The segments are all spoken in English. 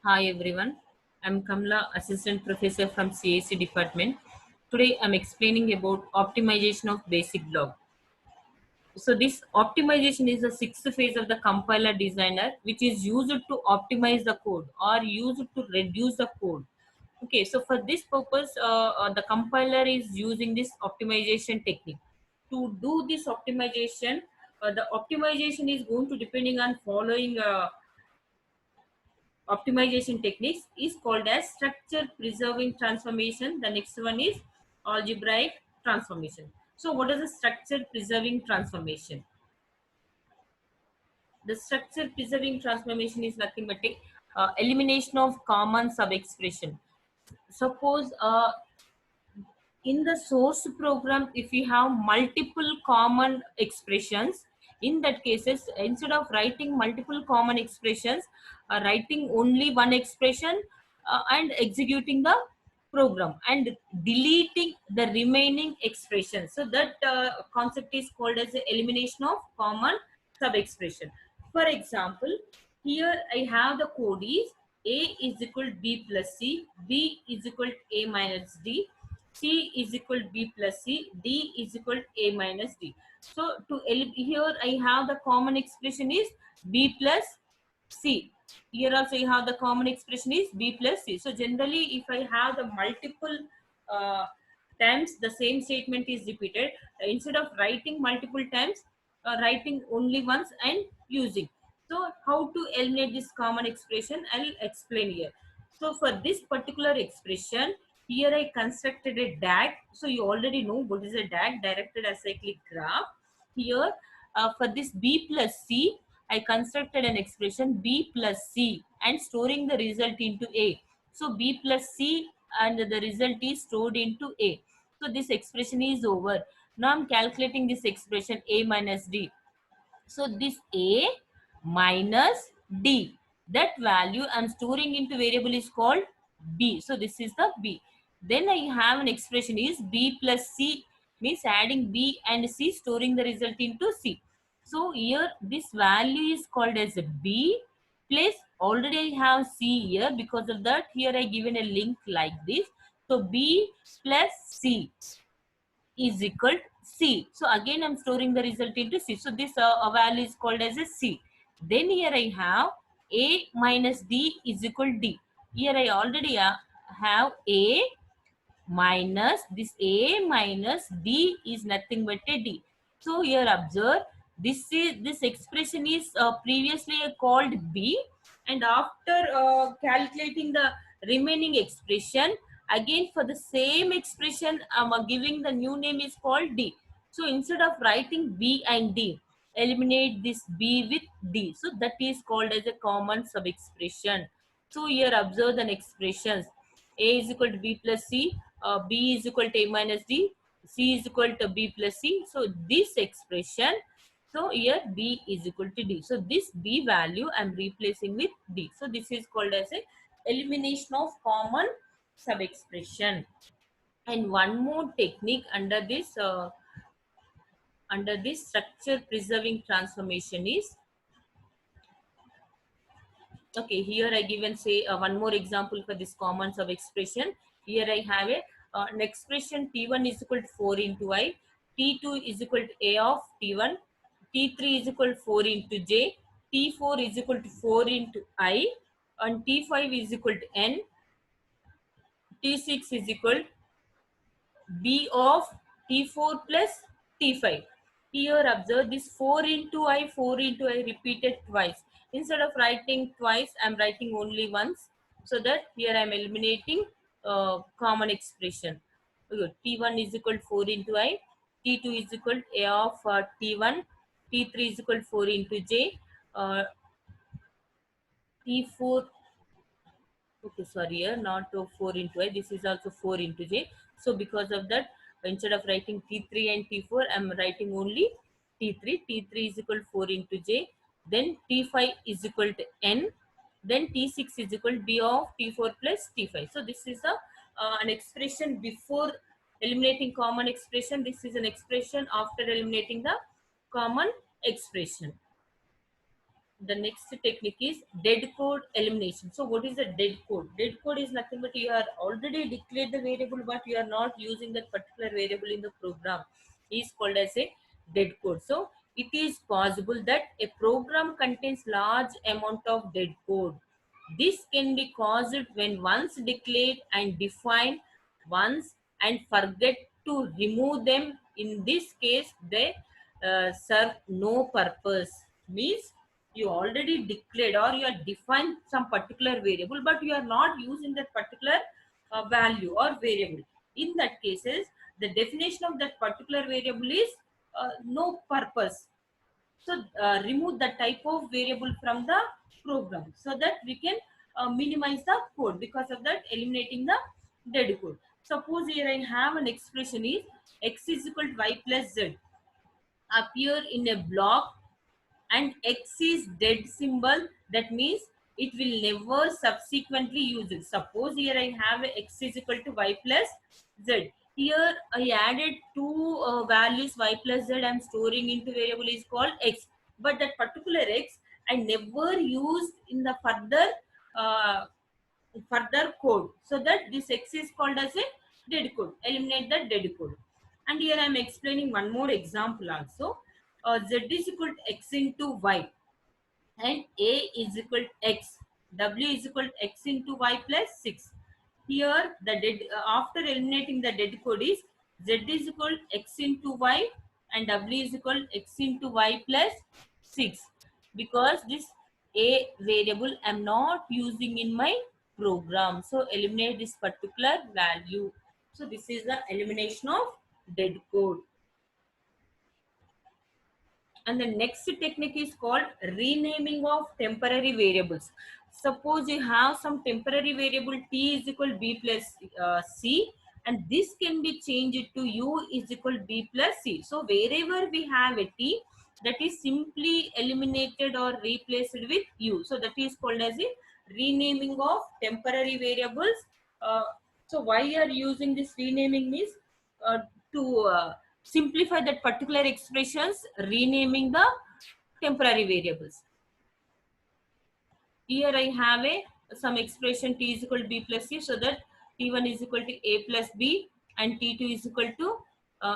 Hi everyone, I'm Kamla, Assistant Professor from CAC Department. Today I'm explaining about optimization of basic block. So this optimization is the sixth phase of the compiler designer, which is used to optimize the code or used to reduce the code. Okay, so for this purpose, the compiler is using this optimization technique. To do this optimization, the optimization is going to depending on following optimization techniques is called as structure preserving transformation. The next one is algebraic transformation. So what is a structure preserving transformation? The structure preserving transformation is nothing but a elimination of common sub-expression. Suppose in the source program, if you have multiple common expressions, in that cases, instead of writing multiple common expressions, writing only one expression and executing the program and deleting the remaining expressions. So that concept is called as the elimination of common sub expression. For example, here I have the code is a is equal to b plus c, b is equal to a minus d, C is equal to B plus C, D is equal to A minus D. So here I have the common expression is B plus C. Here also you have the common expression is B plus C. So generally if I have the multiple uh, times the same statement is repeated, instead of writing multiple times, writing only once and using. So how to eliminate this common expression, I'll explain here. So for this particular expression, here I constructed a DAG. So you already know what is a DAG, directed acyclic graph. Here for this B plus C, I constructed an expression B plus C and storing the result into A. So B plus C and the result is stored into A. So this expression is over. Now I'm calculating this expression A minus D. So this A minus D, that value I'm storing into variable is called B. So this is the B. Then I have an expression is B plus C, means adding B and C, storing the result into C. So here this value is called as a B plus, already I have C here, because of that here I given a link like this. So B plus C is equal to C. So again I'm storing the result into C. So this value is called as a C. Then here I have A minus D is equal to D. Here I already have A minus this A minus D is nothing but a D. So here observe, this expression is previously called B, and after calculating the remaining expression, again for the same expression I'm giving the new name is called D. So instead of writing B and D, eliminate this B with D. So that is called as a common sub expression. So here observe the expressions. A is equal to B plus C, B is equal to A minus D, C is equal to B plus C. So this expression, so here B is equal to D. So this B value I'm replacing with D. So this is called as a elimination of common sub expression. And one more technique under this structure preserving transformation is, okay, here I given say one more example for this common sub expression. Here I have an expression T1 is equal to 4 into I, T2 is equal to A of T1, T3 is equal to 4 into J, T4 is equal to 4 into I, and T5 is equal to N, T6 is equal to B of T4 plus T5. Here observe this 4 into I, 4 into I repeated twice. Instead of writing twice, I am writing only once. So that here I am eliminating common expression. Okay, T1 is equal to 4 into I, T2 is equal to A of T1, T3 is equal to 4 into J, T4, okay, sorry, here not 4 into I. This is also 4 into J. So because of that, instead of writing T3 and T4, I'm writing only T3. T3 is equal to 4 into J. Then T5 is equal to N. Then T6 is equal to B of T4 plus T5. So this is an expression before eliminating common expression. This is an expression after eliminating the common expression. the next technique is dead code elimination. So what is a dead code? Dead code is nothing but you are already declared the variable, but you are not using that particular variable in the program. Is called as a dead code. So it is possible that a program contains large amount of dead code. This can be caused when once declared and defined once and forget to remove them. In this case, they serve no purpose. Means you already declared or you have defined some particular variable, but you are not using that particular value or variable. In that cases, the definition of that particular variable is no purpose. So remove the type of variable from the program so that we can minimize the code. Because of that, eliminating the dead code. Suppose here I have an expression is x is equal to y plus z appear in a block and x is dead symbol. That means it will never subsequently use it. Suppose here I have a x is equal to y plus z. Here I added two values y plus z. I am storing into variable is called x, but that particular x I never used in the uh, further code, so that this x is called as a dead code. Eliminate the dead code. And here I am explaining one more example also. Z is equal to x into y and a is equal to x, w is equal to x into y plus 6. Here the dead after eliminating the dead code is z is equal to x into y and w is equal to x into y plus 6, because this a variable I am not using in my program. So eliminate this particular value. So this is the elimination of dead code. And the next technique is called renaming of temporary variables. Suppose you have some temporary variable t is equal b plus c, and this can be changed to u is equal b plus c. So wherever we have a t, that is simply eliminated or replaced with u. So that is called as a renaming of temporary variables. Uh, so why are using this renaming means uh, to simplify that particular expressions, renaming the temporary variables. Here I have a some expression t is equal to b plus c, so that t1 is equal to a plus b and t2 is equal to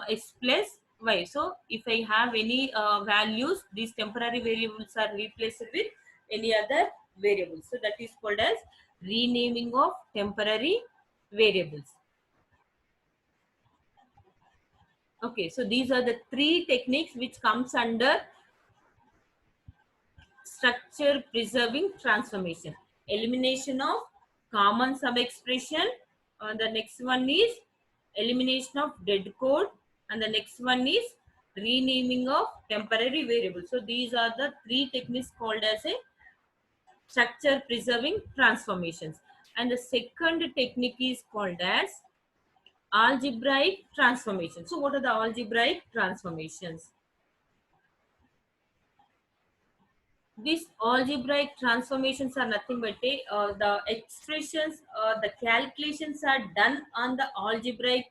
x plus y. So if I have any values, these temporary variables are replaced with any other variables. So that is called as renaming of temporary variables. Okay, so these are the three techniques which comes under structure preserving transformation. Elimination of common sub-expression. The next one is elimination of dead code. And the next one is renaming of temporary variables. So these are the three techniques called as a structure preserving transformations. And the second technique is called as algebraic transformation. So what are the algebraic transformations? These algebraic transformations are nothing but the expressions, the calculations are done on the algebraic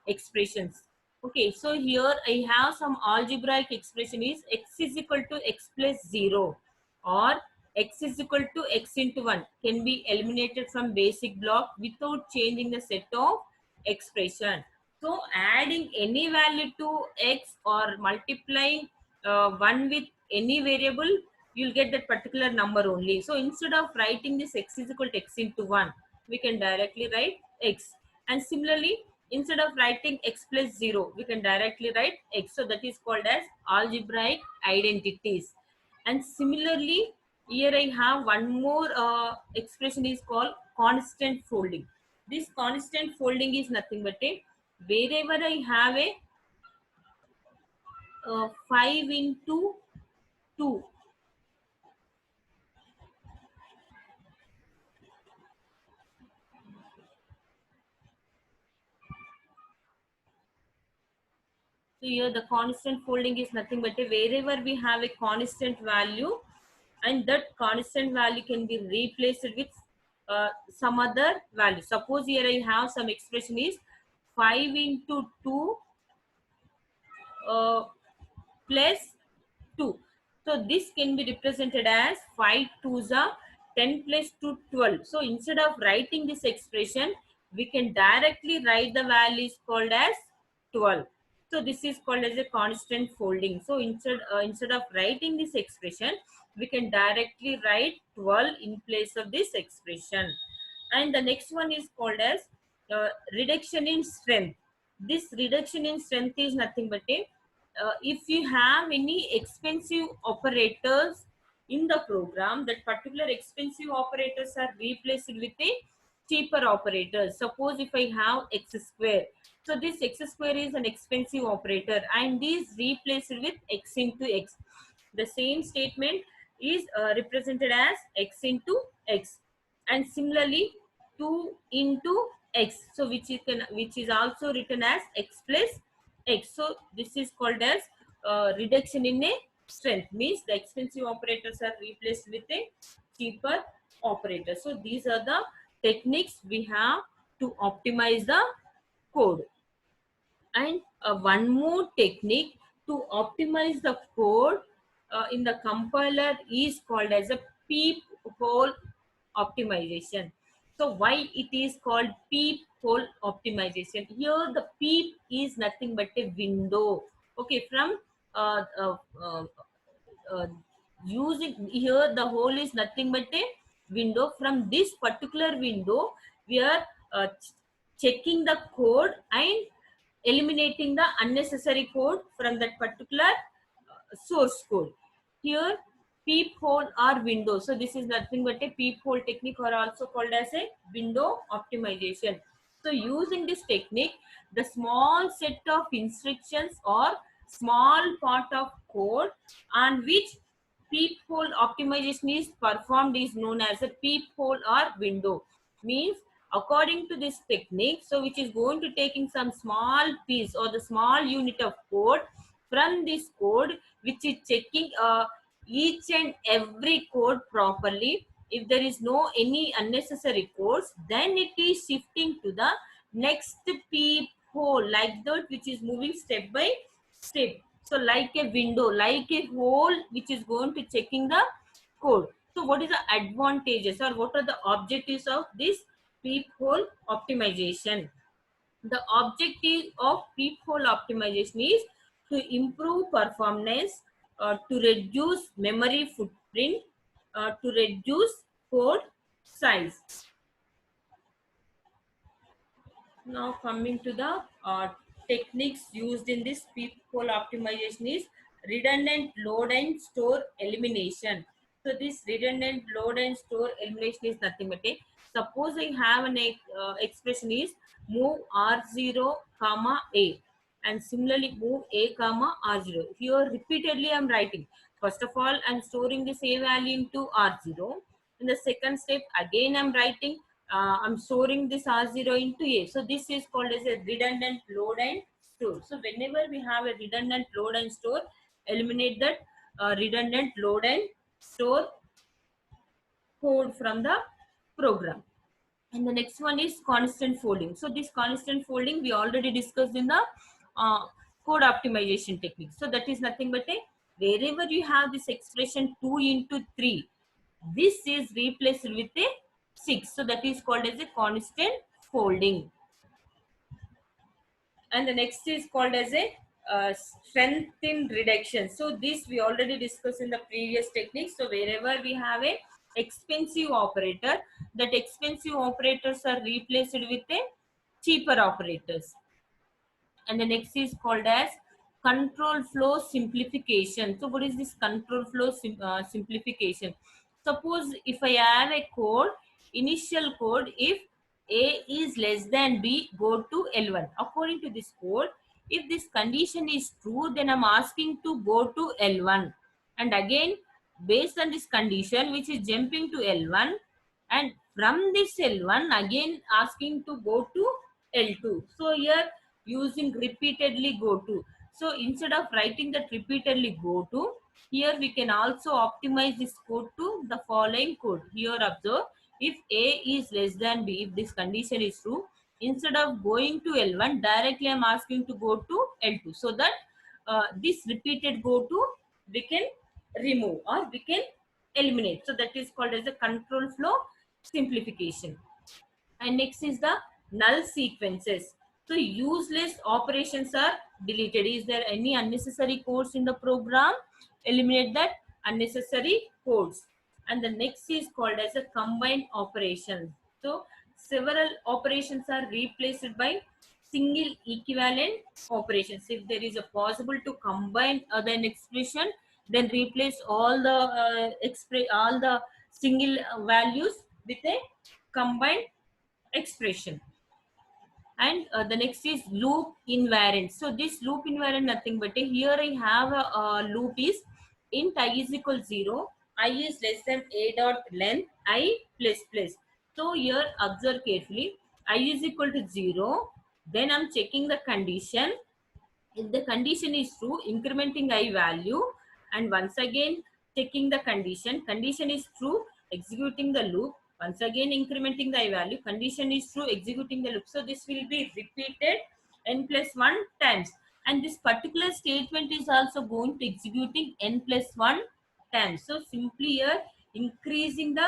expressions. Okay, so here I have some algebraic expression is x is equal to x plus 0 or x is equal to x into 1 can be eliminated from basic block without changing the set of expression. So adding any value to x or multiplying 1 with any variable, you'll get that particular number only. So instead of writing this x is equal to x into 1, we can directly write x. And similarly, instead of writing x plus 0, we can directly write x. So that is called as algebraic identities. And similarly, here I have one more expression is called constant folding. This constant folding is nothing but a wherever I have a 5 into 2. So here the constant folding is nothing but a wherever we have a constant value, and that constant value can be replaced with some other value. Suppose here I have some expression is 5 into 2 plus 2. So this can be represented as 5 2s are 10 plus 2 12. So instead of writing this expression, we can directly write the values called as 12. So this is called as a constant folding. So instead of writing this expression, we can directly write 12 in place of this expression. And the next one is called as reduction in strength. This reduction in strength is nothing but a if you have any expensive operators in the program, that particular expensive operators are replaced with a cheaper operators. Suppose if I have x square, so this x square is an expensive operator and is replaced with x into x. The same statement is represented as x into x, and similarly 2 into x, so which is also written as x plus x. So this is called as reduction in a strength, means the expensive operators are replaced with a cheaper operator. So these are the techniques we have to optimize the code. And one more technique to optimize the code in the compiler is called as a peephole optimization. So why it is called peephole optimization? Here the peep is nothing but a window. Okay, from uh, uh, uh, uh, using here the hole is nothing but a window. From this particular window, we are checking the code and eliminating the unnecessary code from that particular source code. Here peephole or window, so this is nothing but a peephole technique, or also called as a window optimization. So using this technique, the small set of instructions or small part of code on which peephole optimization is performed is known as a peephole or window. Means according to this technique, so which is going to taking some small piece or the small unit of code, from this code which is checking each and every code properly. If there is no any unnecessary codes, then it is shifting to the next peephole, like that, which is moving step by step. So like a window, like a hole which is going to checking the code. So what is the advantages or what are the objectives of this peephole optimization? The objective of peephole optimization is to improve performance, to reduce memory footprint, to reduce code size. Now coming to the techniques used in this peephole optimization is redundant load and store elimination. So this redundant load and store elimination is nothing but a, suppose I have an expression is move r0 comma a, and similarly move a comma r0. Here repeatedly I am writing. First of all, I am storing the same value into r0. In the second step, again I am writing, I'm storing this R0 into A. So this is called as a redundant load and store. So whenever we have a redundant load and store, eliminate that redundant load and store code from the program. And the next one is constant folding. So this constant folding we already discussed in the uh, code optimization technique. So that is nothing but a, wherever you have this expression 2 into 3, this is replaced with a 6. So that is called as a constant folding. And the next is called as a strength in reduction. So this we already discussed in the previous technique. So wherever we have a expensive operator, that expensive operators are replaced with a cheaper operators. And the next is called as control flow simplification. So what is this control flow simplification? Suppose if I have a code, initial code, if a is less than b, go to L1. According to this code, if this condition is true, then I'm asking to go to L1. And again, based on this condition, which is jumping to L1, and from this L1 again asking to go to L2. So here using repeatedly go to. So instead of writing that repeatedly go to, here we can also optimize this code to the following code. Here observe, if A is less than B, if this condition is true, instead of going to L1, directly I am asking to go to L2. So that this repeated go to we can remove or we can eliminate. So that is called as a control flow simplification. And next is the null sequences. So useless operations are deleted. Is there any unnecessary codes in the program? Eliminate that unnecessary codes. And the next is called as a combined operation. So several operations are replaced by single equivalent operations. If there is a possible to combine an expression, then replace all the all the single values with a combined expression. And the next is loop invariant. So this loop invariant nothing but here I have a loop is int I is equal 0, I is less than a dot length I plus plus. So here observe carefully, I is equal to 0, then I'm checking the condition. If the condition is true, incrementing I value, and once again checking the condition is true, executing the loop, once again incrementing the I value, condition is true, executing the loop. So this will be repeated n plus 1 times, and this particular statement is also going to executing n plus 1 times. So simply here increasing the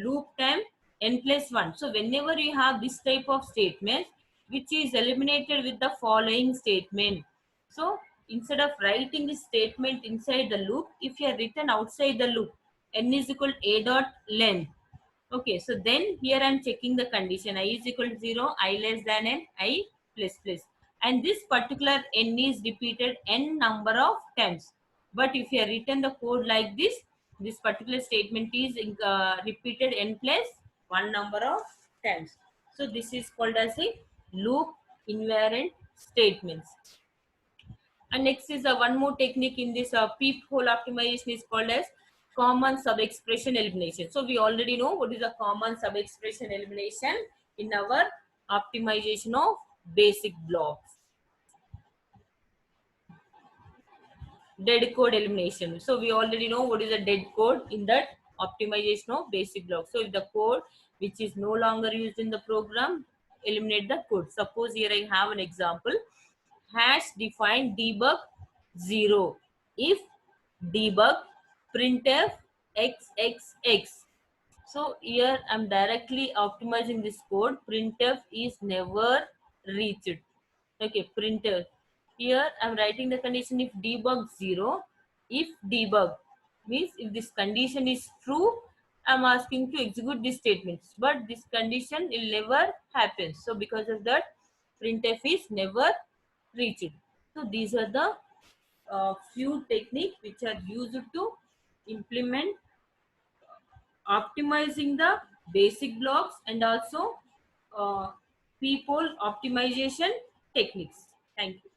loop time n plus 1. So whenever you have this type of statement, which is eliminated with the following statement. So instead of writing this statement inside the loop, if you are written outside the loop, n is equal to a dot length. Okay, so then here I'm checking the condition, I is equal to 0, I less than n, I plus plus. And this particular n is repeated n number of times. But if you have written the code like this particular statement is repeated n plus 1 number of times. So this is called as a loop invariant statements. And next is one more technique in this peephole optimization is called as common sub-expression elimination. So we already know what is a common sub-expression elimination in our optimization of basic blocks. Dead code elimination. So we already know what is a dead code in that optimization of basic blocks. So if the code which is no longer used in the program, eliminate the code. Suppose here I have an example, hash define debug 0 if debug printf xxx. So here I'm directly optimizing this code, printf is never reached. Okay, printf, here I'm writing the condition if debug 0, if debug means if this condition is true, I'm asking to execute these statements, but this condition will never happen. So because of that, printf is never reached. So these are the few techniques which are used to implement optimizing the basic blocks and also people optimization techniques. Thank you.